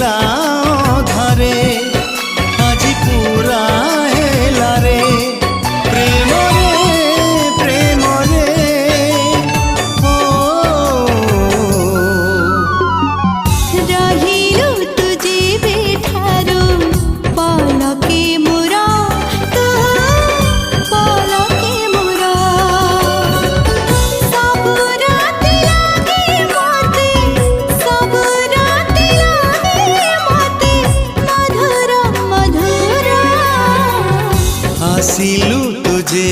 थिला धरे আজি पूरा हेला रे प्रेम रे ओ रहिलु तुझे बेठारो पलके मोरा तू पलके मोरा सब रात लागे मते सब रात लागे मते मधुर मधुर आसिलु तुझे